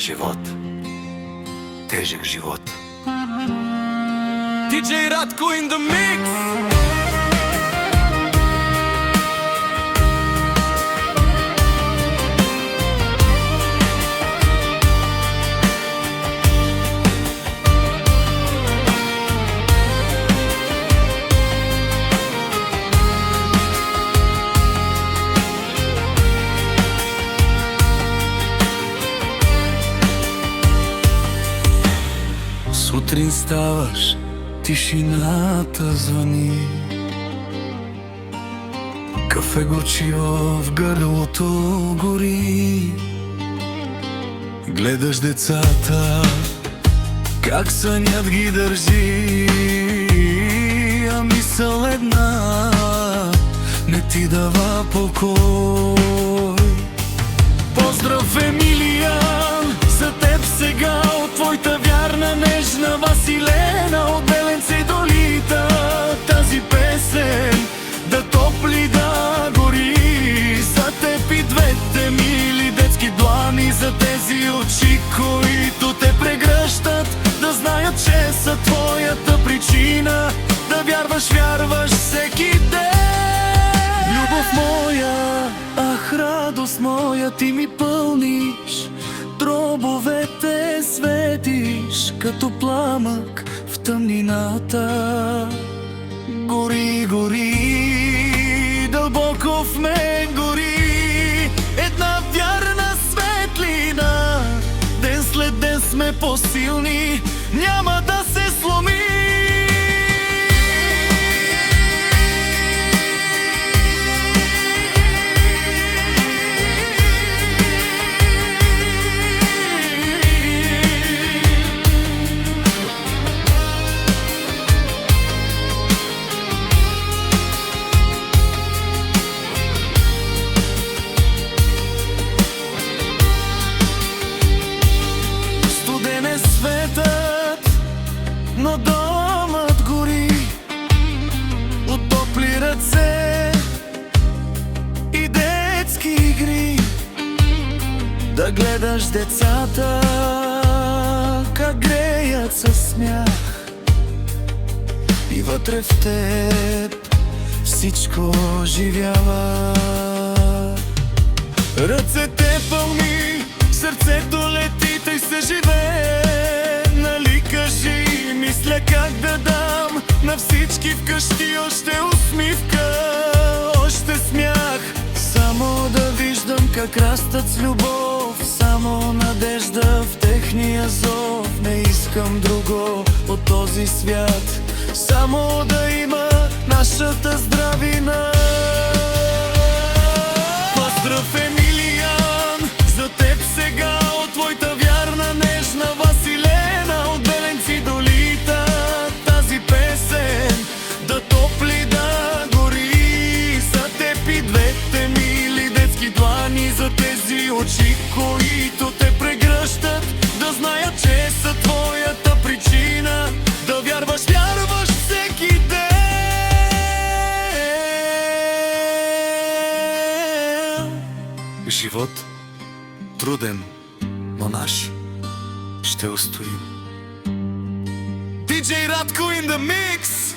Живот, тежък живот. DJ Радко in the mix. Сутрин ставаш, тишината звъни, кафе горчиво в гърлото гори. Гледаш децата, как сънят ги държи, а мисъл една не ти дава покой. Поздрав, Емилиян, за теб сега от твоята вярна нежна Василена от Беленце и Долита. Тази песен да топли, да гори за теб и двете мили детски длани, за тези очи, които те прегръщат, да знаят, че са твоята причина да вярваш всеки ден. Любов моя, ах, радост моя, ти ми пълниш дробовете, светиш като пламък в тъмнината. Гори, гори, дълбоко в мен гори една вярна светлина. Ден след ден сме по-силни, няма да се сломи. Светът, но домът гори от топли ръце и детски игри. Да гледаш децата как греят със смях и вътре в теб всичко оживява. Ръцете пълни, сърцето лети, тъй се живее. Нали кажи, мисля как да дам на всички вкъщи още усмивка, още смях. Само да виждам как растат с любов, само надежда в техния зов. Не искам друго от този свят, само да има нашата здравина. Поздрав, Емилиян, за теб сега от твоята вярна нежна Василена от Беленце и Долита. Тази песен да топли, да гори за теб и двете мили детски длани, за тези очи, които те прегръщат, да знаят, че са твоята причина да вярваш всеки ден. Живот труден, но наш ще устоим. DJ Радко in the mix.